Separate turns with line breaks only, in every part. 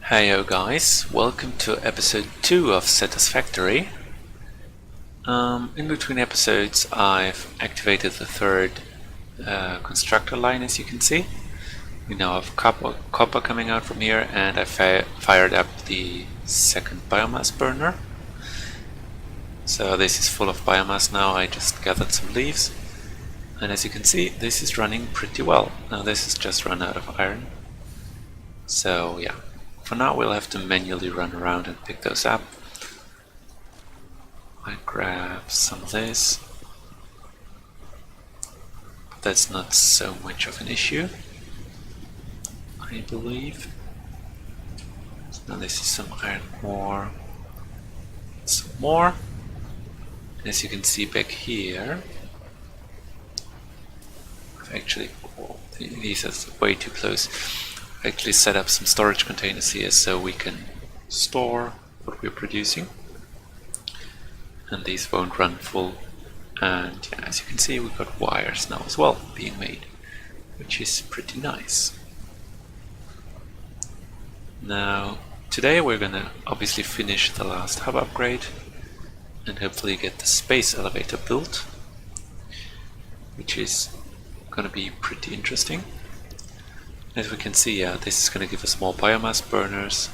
Heyo guys, welcome to episode 2 of Satisfactory. In between episodes I've activated the third constructor line, as you can see. We now have copper coming out from here, and I fired up the second biomass burner. So this is full of biomass now. I just gathered some leaves, and as you can see this is running pretty well. Now this has just run out of iron, so yeah. For now we'll have to manually run around and pick those up. I grab some of this, but that's not so much of an issue, I believe. So now this is some iron ore, some more. As you can see back here, I've actually, these are way too close. Actually set up some storage containers here so we can store what we're producing, and these won't run full. And yeah, as you can see, we've got wires now as well being made, which is pretty nice. Now today we're gonna obviously finish the last hub upgrade and hopefully get the space elevator built, which is gonna be pretty interesting. As we can see, this is going to give us more biomass burners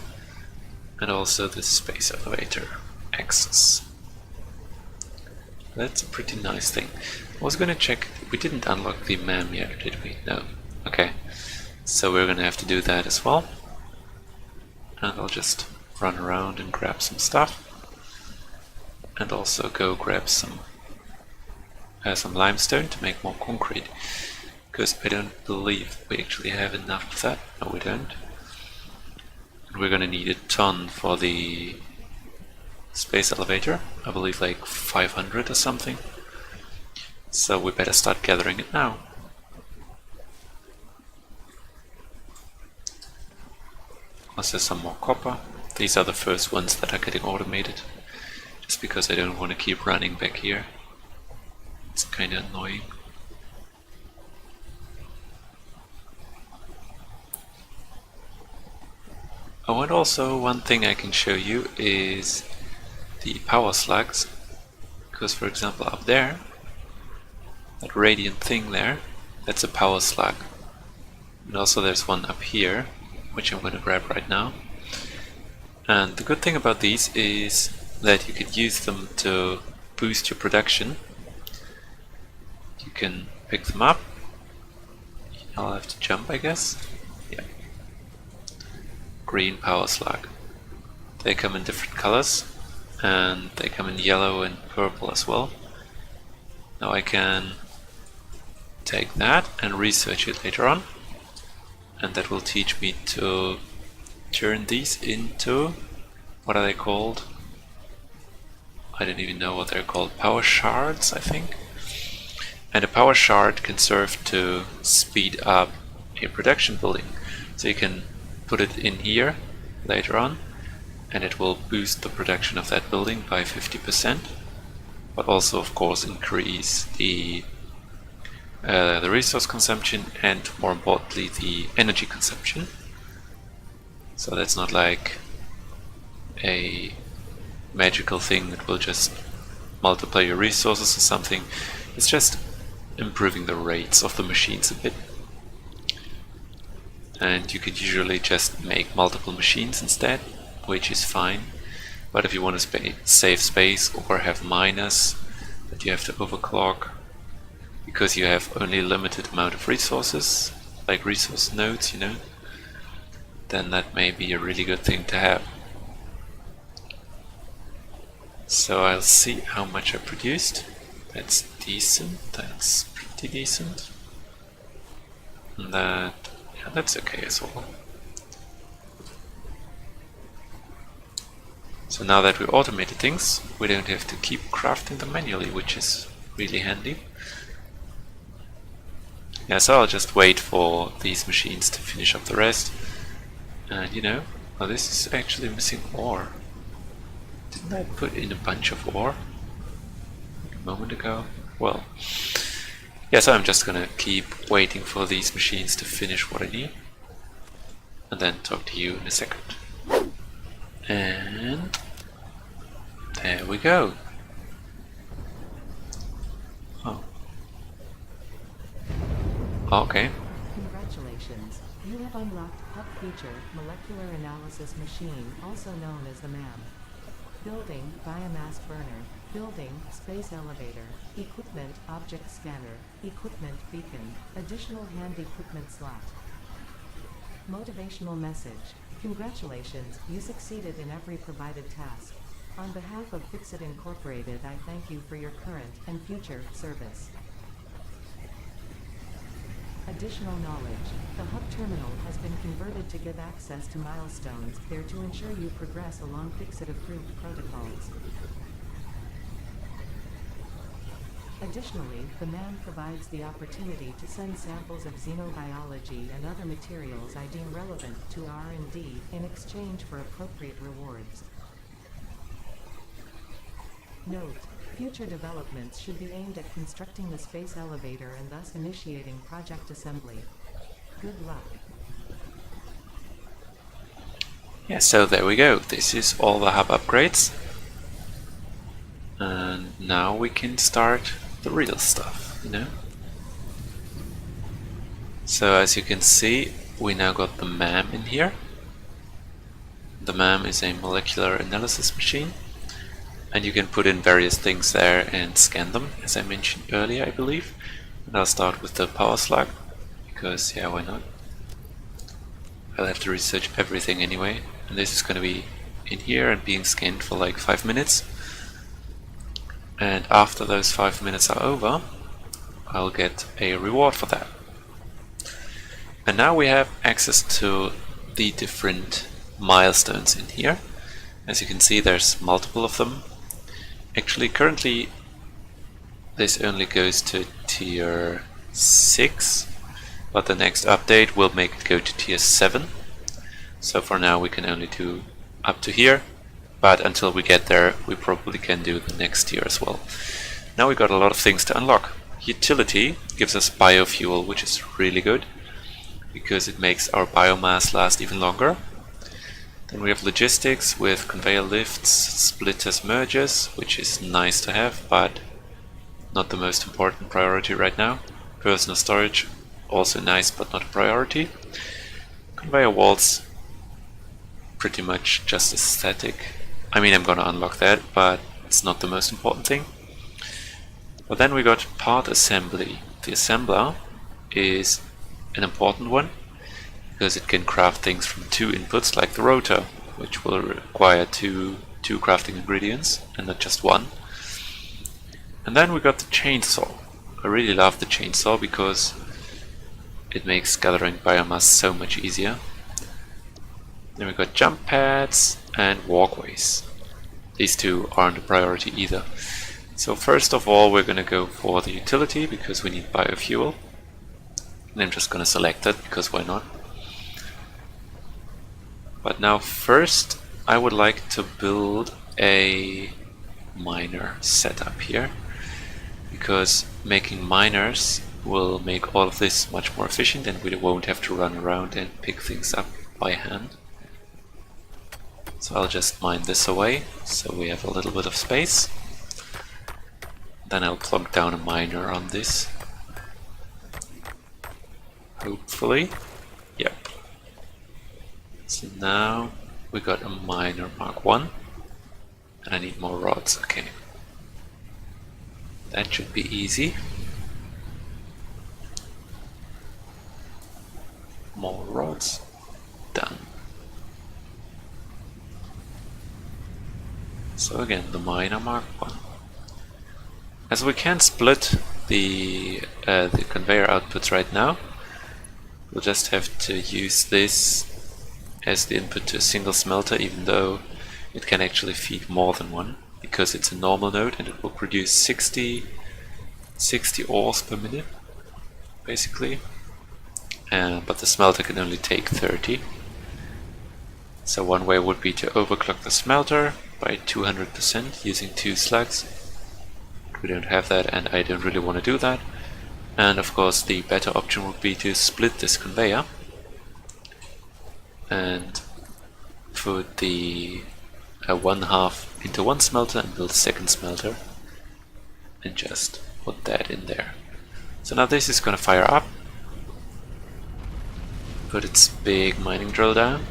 and also the space elevator access. That's a pretty nice thing. I was going to check, we didn't unlock the MAM yet, did we? No. Okay, so we're going to have to do that as well. And I'll just run around and grab some stuff, and also go grab some limestone to make more concrete. Because I don't believe we actually have enough of that. No, we don't. And we're gonna need a ton for the space elevator. I believe like 500 or something. So we better start gathering it now. Also some more copper. These are the first ones that are getting automated, just because I don't want to keep running back here. It's kinda annoying. Oh, and also one thing I can show you is the power slugs, because for example up there, that radiant thing there, that's a power slug. And also there's one up here, which I'm going to grab right now. And the good thing about these is that you could use them to boost your production. You can pick them up. I'll have to jump, I guess. Yeah. Green power slug. They come in different colors, and they come in yellow and purple as well. Now I can take that and research it later on, and that will teach me to turn these into, what are they called? I don't even know what they're called. Power shards, I think. And a power shard can serve to speed up a production building. So you can put it in here later on, and it will boost the production of that building by 50%, but also of course increase the resource consumption and, more importantly, the energy consumption. So that's not like a magical thing that will just multiply your resources or something. It's just improving the rates of the machines a bit. And you could usually just make multiple machines instead, which is fine. But if you want to save space or have miners that you have to overclock because you have only a limited amount of resources, like resource nodes, you know, then that may be a really good thing to have. So I'll see how much I produced. That's decent, that's pretty decent. And that, yeah, that's okay as well. So now that we automated things, we don't have to keep crafting them manually, which is really handy. Yeah, so I'll just wait for these machines to finish up the rest. And you know, oh, this is actually missing ore. Didn't I put in a bunch of ore a moment ago? Well, yeah, so I'm just gonna keep waiting for these machines to finish what I need, and then talk to you in a second. And there we go. Oh. Okay.
Congratulations, you have unlocked HUB feature, Molecular Analysis Machine, also known as the MAM. Building, Biomass Burner. Building, Space Elevator. Equipment, Object Scanner. Equipment, Beacon. Additional hand equipment slot. Motivational message. Congratulations, you succeeded in every provided task. On behalf of Fixit Incorporated, I thank you for your current and future service. Additional knowledge. The hub terminal has been converted to give access to milestones there to ensure you progress along Fixit-approved protocols. Additionally, the MAM provides the opportunity to send samples of xenobiology and other materials I deem relevant to R&D in exchange for appropriate rewards. Note: future developments should be aimed at constructing the space elevator and thus initiating project assembly. Good luck.
Yeah, so there we go. This is all the hub upgrades. And now we can start the real stuff, you know? So as you can see, we now got the MAM in here. The MAM is a molecular analysis machine. And you can put in various things there and scan them, as I mentioned earlier, I believe. And I'll start with the power slug, because yeah, why not? I'll have to research everything anyway. And this is going to be in here and being scanned for like 5 minutes. And after those 5 minutes are over, I'll get a reward for that. And now we have access to the different milestones in here. As you can see, there's multiple of them. Actually, currently this only goes to tier 6, but the next update will make it go to tier 7. So for now we can only do up to here, but until we get there we probably can do the next tier as well. Now we got a lot of things to unlock. Utility gives us biofuel, which is really good because it makes our biomass last even longer. Then we have logistics with conveyor lifts, splitters, mergers, which is nice to have, but not the most important priority right now. Personal storage, also nice, but not a priority. Conveyor walls, pretty much just aesthetic. I mean, I'm gonna unlock that, but it's not the most important thing. But then we got part assembly. The assembler is an important one, because it can craft things from 2 inputs, like the rotor, which will require two crafting ingredients and not just 1. And then we got the chainsaw. I really love the chainsaw because it makes gathering biomass so much easier. Then we got jump pads and walkways. These 2 aren't a priority either. So first of all, we're gonna go for the utility because we need biofuel. And I'm just gonna select it because why not? But now first I would like to build a miner setup here, because making miners will make all of this much more efficient and we won't have to run around and pick things up by hand. So I'll just mine this away so we have a little bit of space. Then I'll plunk down a miner on this. Hopefully. Yep. So now we got a miner Mark 1 and I need more rods. Okay, that should be easy. More rods. Done. So again, the miner Mark 1. As we can't split the conveyor outputs right now, we'll just have to use this as the input to a single smelter, even though it can actually feed more than one, because it's a normal node and it will produce 60 ores per minute, basically. But the smelter can only take 30. So one way would be to overclock the smelter by 200% using 2 slugs. We don't have that and I don't really want to do that. And of course the better option would be to split this conveyor and put the 1/2 into one smelter and build a second smelter and just put that in there. So now this is going to fire up, put its big mining drill down,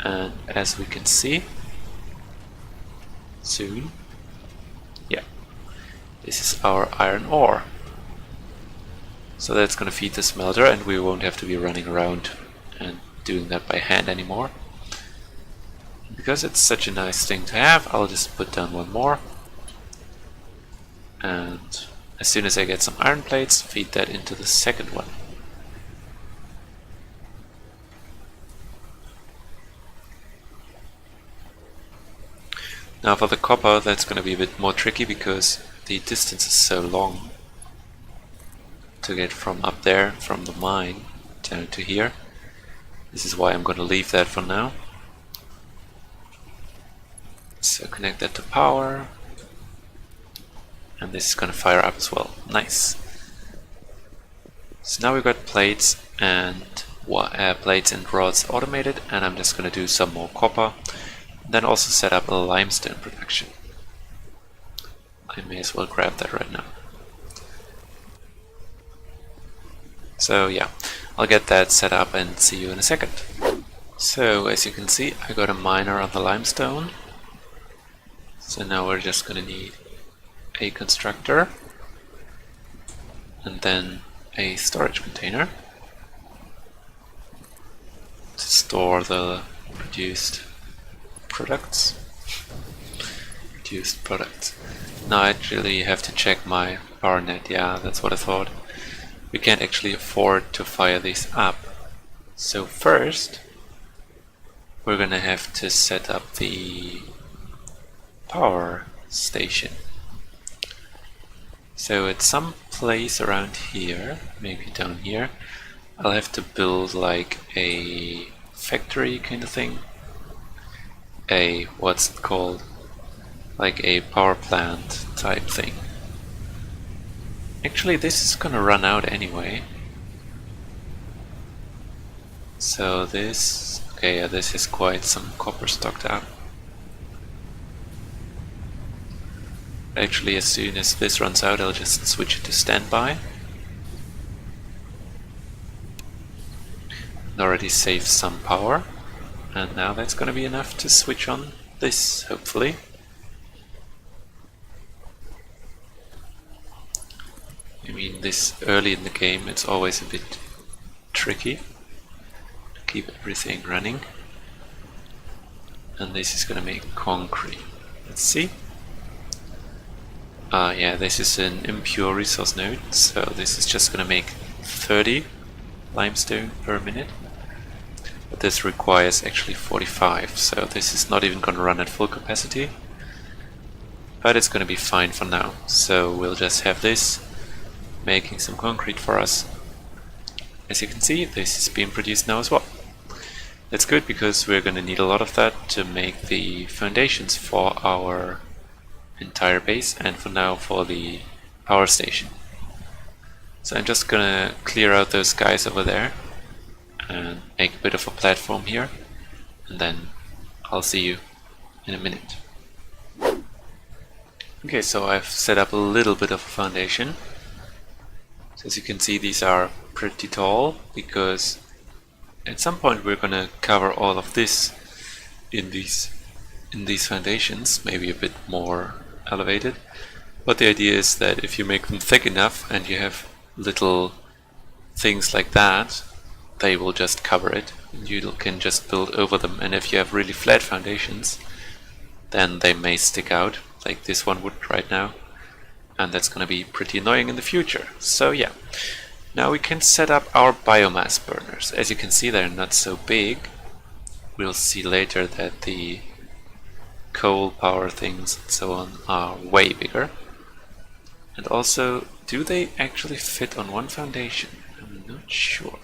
and as we can see soon, yeah, this is our iron ore. So that's going to feed the smelter, and we won't have to be running around and doing that by hand anymore. Because it's such a nice thing to have, I'll just put down one more. And as soon as I get some iron plates, feed that into the second one. Now for the copper, that's going to be a bit more tricky because the distance is so long to get from up there, from the mine, down to here. This is why I'm going to leave that for now. So connect that to power. And this is going to fire up as well. Nice. So now we've got plates and rods automated, and I'm just going to do some more copper. Then also set up a limestone production. I may as well grab that right now. So yeah, I'll get that set up and see you in a second. So as you can see, I got a miner on the limestone. So now we're just going to need a constructor and then a storage container to store the produced products. Now I actually have to check my power net. Yeah, that's what I thought. We can't actually afford to fire these up. So first we're gonna have to set up the power station. So at some place around here, maybe down here, I'll have to build like a factory kind of thing. What's it called? Like a power plant type thing. Actually, this is gonna run out anyway. So this, okay, yeah, this is quite some copper stocked up. Actually, as soon as this runs out, I'll just switch it to standby. It already saved some power, and now that's gonna be enough to switch on this, hopefully. I mean, this early in the game, it's always a bit tricky to keep everything running. And this is gonna make concrete. Let's see. Yeah, this is an impure resource node, so this is just gonna make 30 limestone per minute. But this requires actually 45, so this is not even gonna run at full capacity. But it's gonna be fine for now, so we'll just have this making some concrete for us. As you can see, this is being produced now as well. That's good because we're gonna need a lot of that to make the foundations for our entire base and for now for the power station. So I'm just gonna clear out those guys over there and make a bit of a platform here, and then I'll see you in a minute. Okay, so I've set up a little bit of a foundation. So as you can see, these are pretty tall because at some point we're gonna cover all of this in these foundations, maybe a bit more elevated. But the idea is that if you make them thick enough and you have little things like that, they will just cover it and you can just build over them. And if you have really flat foundations, then they may stick out like this one would right now, and that's going to be pretty annoying in the future. So yeah, now we can set up our biomass burners. As you can see, they're not so big. We'll see later that the coal power things and so on are way bigger. And also, do they actually fit on one foundation? I'm not sure.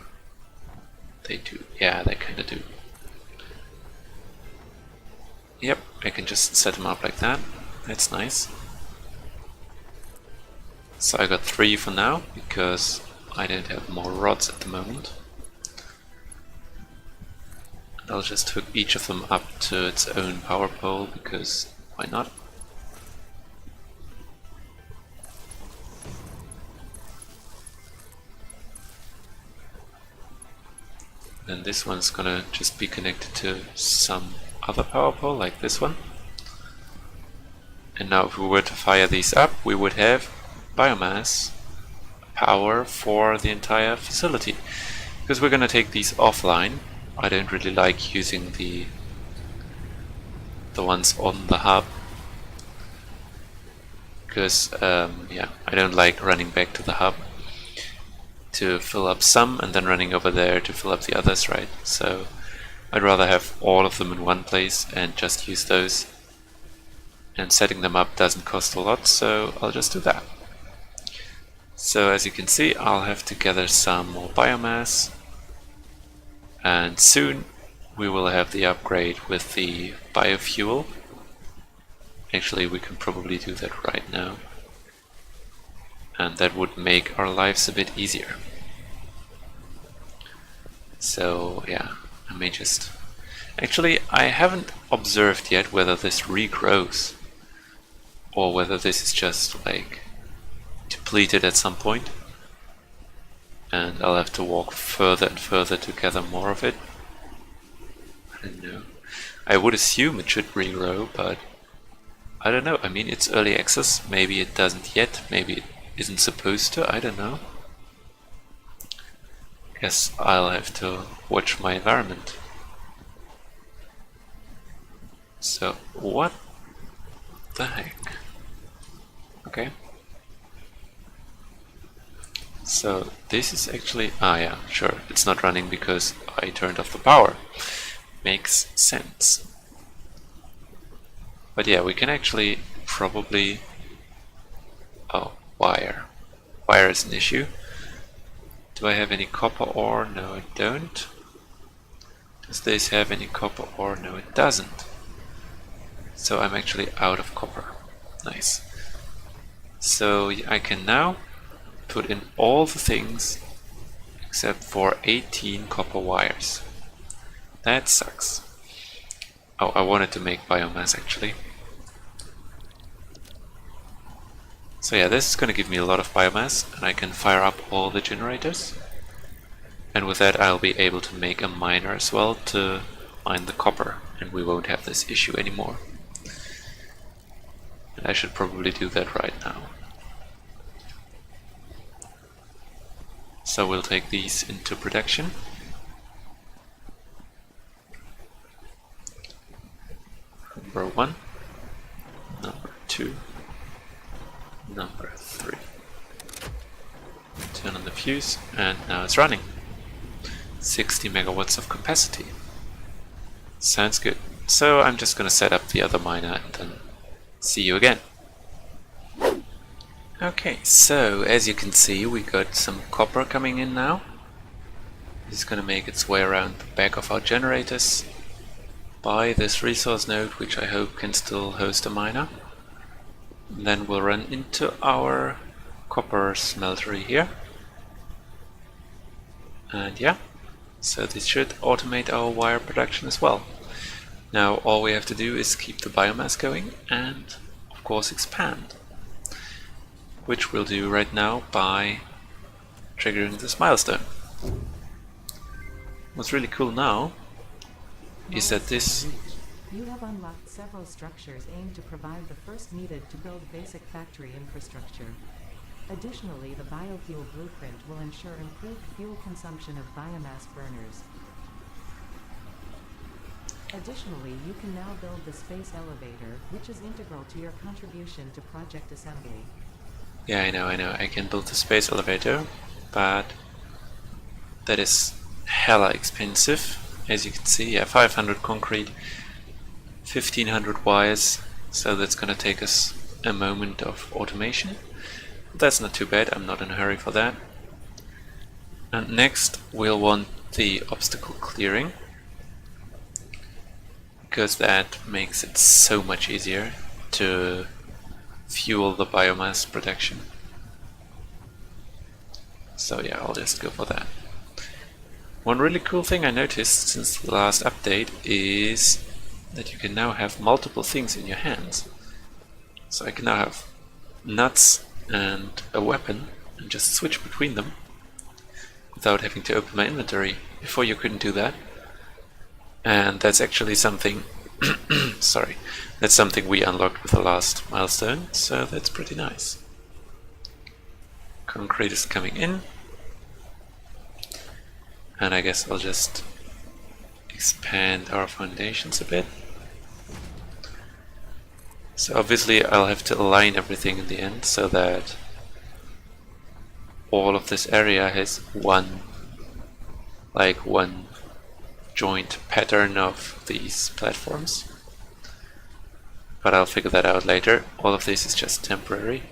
They do. Yeah, they kind of do. Yep, I can just set them up like that. That's nice. So I got 3 for now because I don't have more rods at the moment. And I'll just hook each of them up to its own power pole, because why not? And this one's gonna just be connected to some other power pole, like this one. And now if we were to fire these up, we would have biomass power for the entire facility. Because we're gonna take these offline. I don't really like using the ones on the hub. Because, yeah, I don't like running back to the hub to fill up some and then running over there to fill up the others, right? So I'd rather have all of them in one place and just use those. And setting them up doesn't cost a lot, so I'll just do that. So as you can see, I'll have to gather some more biomass, and soon we will have the upgrade with the biofuel. Actually, we can probably do that right now, and that would make our lives a bit easier. So yeah, I may just... Actually, I haven't observed yet whether this regrows, or whether this is just like depleted at some point, and I'll have to walk further and further to gather more of it. I don't know. I would assume it should regrow, but I don't know. I mean, it's early access. Maybe it doesn't yet. Maybe it isn't supposed to. I don't know. Guess I'll have to watch my environment. So, what the heck? Okay. So this is actually... Ah yeah, sure. It's not running because I turned off the power. Makes sense. But yeah, we can actually probably... Oh, wire. Wire is an issue. Do I have any copper ore? No, I don't. Does this have any copper ore? No, it doesn't. So I'm actually out of copper. Nice. So I can now put in all the things except for 18 copper wires. That sucks. Oh, I wanted to make biomass actually. So yeah, this is going to give me a lot of biomass, and I can fire up all the generators. And with that I'll be able to make a miner as well to mine the copper, and we won't have this issue anymore. And I should probably do that right now. So we'll take these into production. Number 1, number 2, number 3. Turn on the fuse, and now it's running. 60 megawatts of capacity. Sounds good. So I'm just gonna set up the other miner and then see you again. Okay, so as you can see, we got some copper coming in now. It's gonna make its way around the back of our generators by this resource node, which I hope can still host a miner. And then we'll run into our copper smeltery here. And yeah, so this should automate our wire production as well. Now all we have to do is keep the biomass going and of course expand, which we'll do right now by triggering this milestone. What's really cool now is that this...
You have unlocked several structures aimed to provide the first needed to build basic factory infrastructure. Additionally, the biofuel blueprint will ensure improved fuel consumption of biomass burners. Additionally, you can now build the space elevator, which is integral to your contribution to Project Assembly.
Yeah, I know. I can build the space elevator, but that is hella expensive. As you can see, yeah, 500 concrete, 1500 wires, so that's gonna take us a moment of automation. That's not too bad, I'm not in a hurry for that. And next we'll want the obstacle clearing, because that makes it so much easier to fuel the biomass production. So yeah, I'll just go for that. One really cool thing I noticed since the last update is that you can now have multiple things in your hands. So I can now have nuts and a weapon and just switch between them without having to open my inventory. Before you couldn't do that. And that's actually something sorry, that's something we unlocked with the last milestone, so that's pretty nice. Concrete is coming in, and I guess I'll just expand our foundations a bit. So obviously I'll have to align everything in the end so that all of this area has one joint pattern of these platforms. But I'll figure that out later. All of this is just temporary.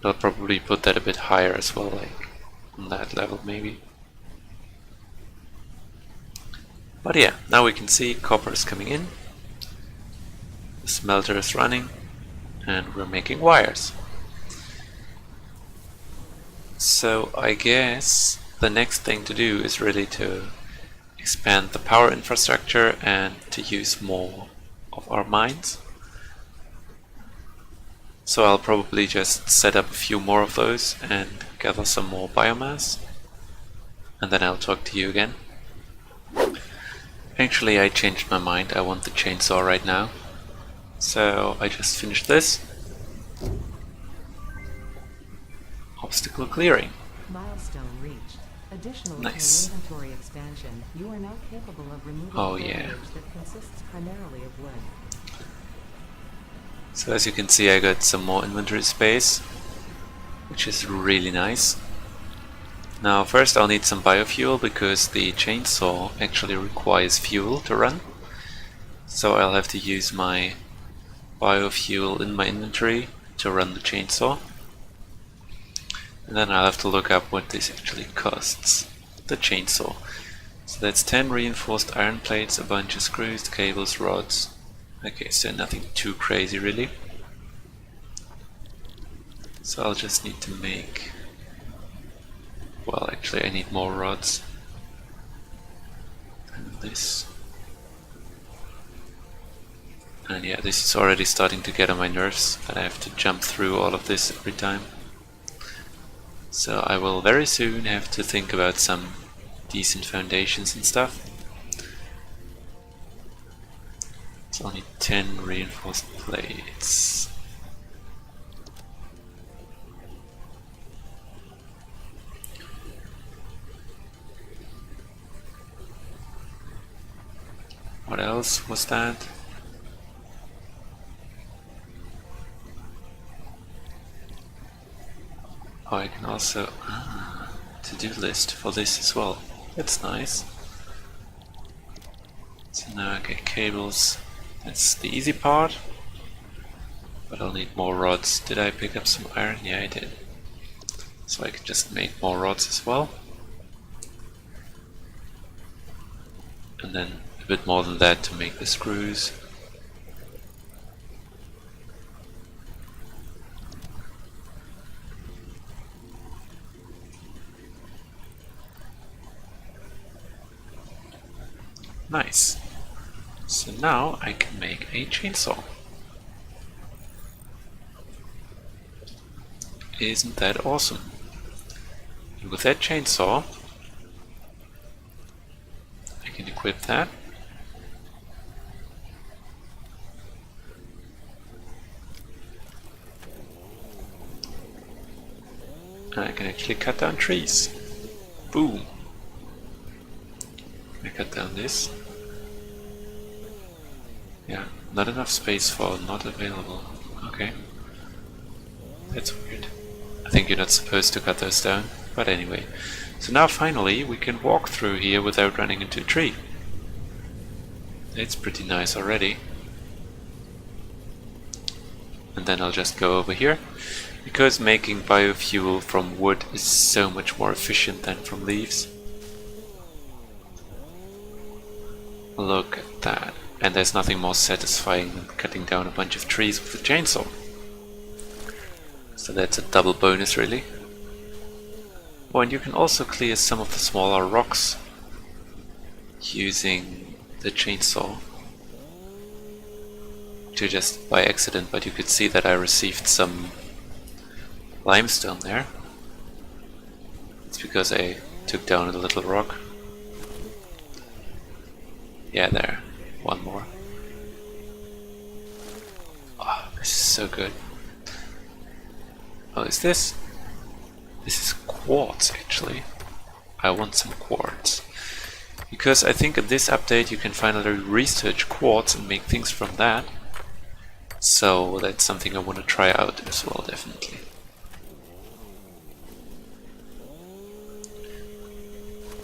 I'll probably put that a bit higher as well, like on that level maybe. But yeah, now we can see copper is coming in. The smelter is running and we're making wires. So I guess the next thing to do is really to expand the power infrastructure and to use more of our mines. So I'll probably just set up a few more of those and gather some more biomass, and then I'll talk to you again. Actually, I changed my mind. I want the chainsaw right now. So I just finished this. Obstacle clearing.
Milestone reached. Additional
Nice.
to inventory expansion, you are now capable of removing
Yeah.
foliage that consists primarily of wood.
So as you can see, I got some more inventory space, which is really nice. Now first I'll need some biofuel because the chainsaw actually requires fuel to run. So I'll have to use my biofuel in my inventory to run the chainsaw. And then I'll have to look up what this actually costs, the chainsaw. So that's 10 reinforced iron plates, a bunch of screws, cables, rods. Okay, so nothing too crazy really. So I'll just need to make... Well, actually I need more rods. And this. And yeah, this is already starting to get on my nerves, that I have to jump through all of this every time. So I will very soon have to think about some decent foundations and stuff. So I'll need 10 reinforced plates. What else was that? Oh, I can also... to-do list for this as well. That's nice. So now I get cables. That's the easy part. But I'll need more rods. Did I pick up some iron? Yeah, I did. So I can just make more rods as well. And then a bit more than that to make the screws. Nice. So now I can make a chainsaw. Isn't that awesome? And with that chainsaw, I can equip that. And I can actually cut down trees. Boom. I cut down this. Yeah, not enough space for not available. Okay. That's weird. I think you're not supposed to cut those down, but anyway. So now finally we can walk through here without running into a tree. It's pretty nice already. And then I'll just go over here, because making biofuel from wood is so much more efficient than from leaves. Look at that. And there's nothing more satisfying than cutting down a bunch of trees with a chainsaw. So that's a double bonus really. Oh, and you can also clear some of the smaller rocks using the chainsaw. Just by accident, but you could see that I received some limestone there. It's because I took down a little rock. Yeah, there. One more. Oh, this is so good. Oh, is this? This is quartz, actually. I want some quartz. Because I think in this update you can finally research quartz and make things from that. So that's something I want to try out as well, definitely.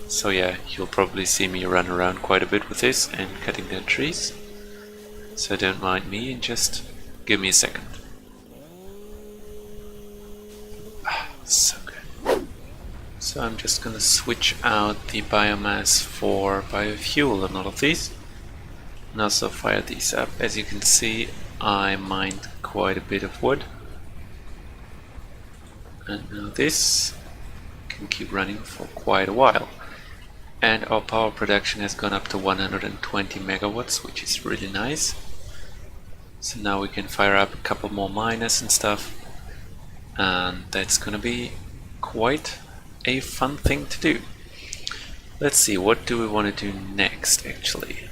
So yeah, you'll probably see me run around quite a bit with this and cutting down trees. So don't mind me and just give me a second. So good. So I'm just gonna switch out the biomass for biofuel on all of these. And also fire these up. As you can see, I mined quite a bit of wood. And now this can keep running for quite a while. And our power production has gone up to 120 megawatts, which is really nice. So now we can fire up a couple more miners and stuff. And that's gonna be quite a fun thing to do. Let's see, what do we want to do next actually?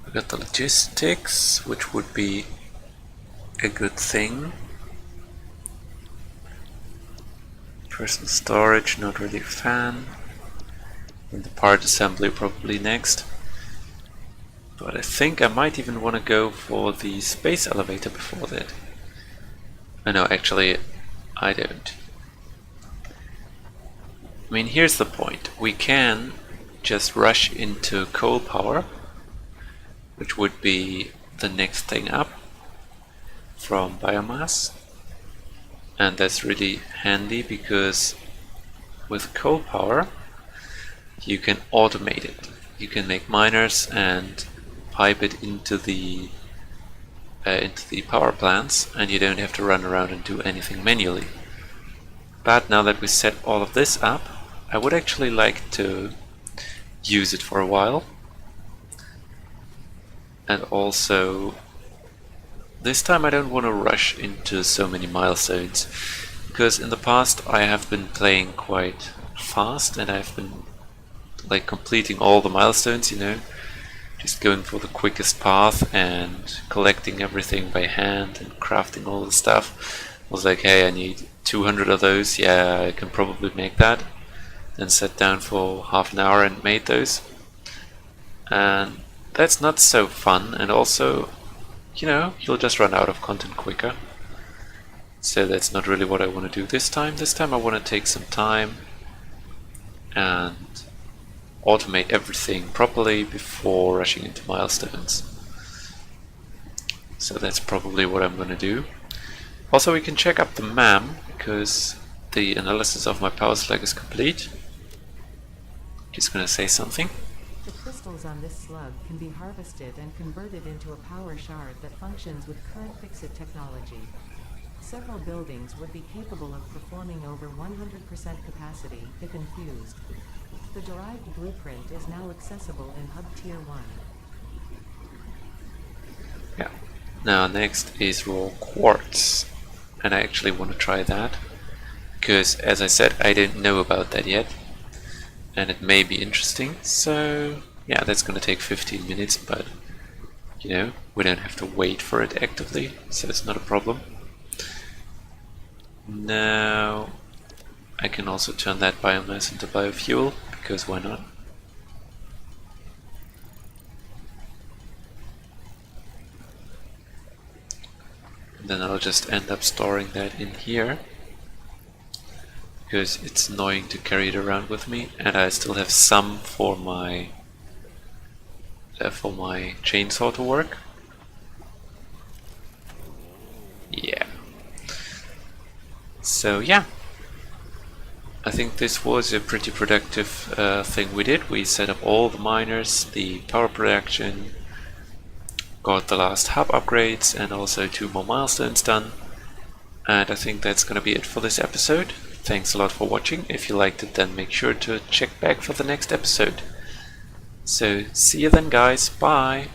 We got the logistics, which would be a good thing. Personal storage, not really a fan. And the part assembly probably next. But I think I might even want to go for the space elevator before that. No, actually, I don't. I mean, here's the point. We can just rush into coal power, which would be the next thing up from biomass. And that's really handy because with coal power, you can automate it. You can make miners and pipe it into the power plants, and you don't have to run around and do anything manually. But now that we set all of this up, I would actually like to use it for a while. And also, this time I don't want to rush into so many milestones, because in the past I have been playing quite fast and I've been like completing all the milestones, you know, just going for the quickest path and collecting everything by hand and crafting all the stuff. I was like, hey, I need 200 of those, yeah, I can probably make that. Then sat down for half an hour and made those. And that's not so fun, and also, you know, you'll just run out of content quicker. So that's not really what I want to do this time. This time I want to take some time and automate everything properly before rushing into milestones. So that's probably what I'm going to do. Also, we can check up the MAM, because the analysis of my power slug is complete. Just going to say something.
The crystals on this slug can be harvested and converted into a power shard that functions with current Fixit technology. Several buildings would be capable of performing over 100% capacity if infused. The derived blueprint is now accessible in Hub Tier 1.
Yeah. Now next is raw quartz. And I actually want to try that, because as I said, I didn't know about that yet. And it may be interesting, so yeah, that's gonna take 15 minutes, but you know, we don't have to wait for it actively, so it's not a problem. Now I can also turn that biomass into biofuel, because why not? And then I'll just end up storing that in here, because it's annoying to carry it around with me, and I still have some for my chainsaw to work. Yeah. So yeah, I think this was a pretty productive thing we did. We set up all the miners, the power production, got the last hub upgrades, and also 2 more milestones done. And I think that's gonna be it for this episode. Thanks a lot for watching. If you liked it, then make sure to check back for the next episode. So see you then, guys. Bye.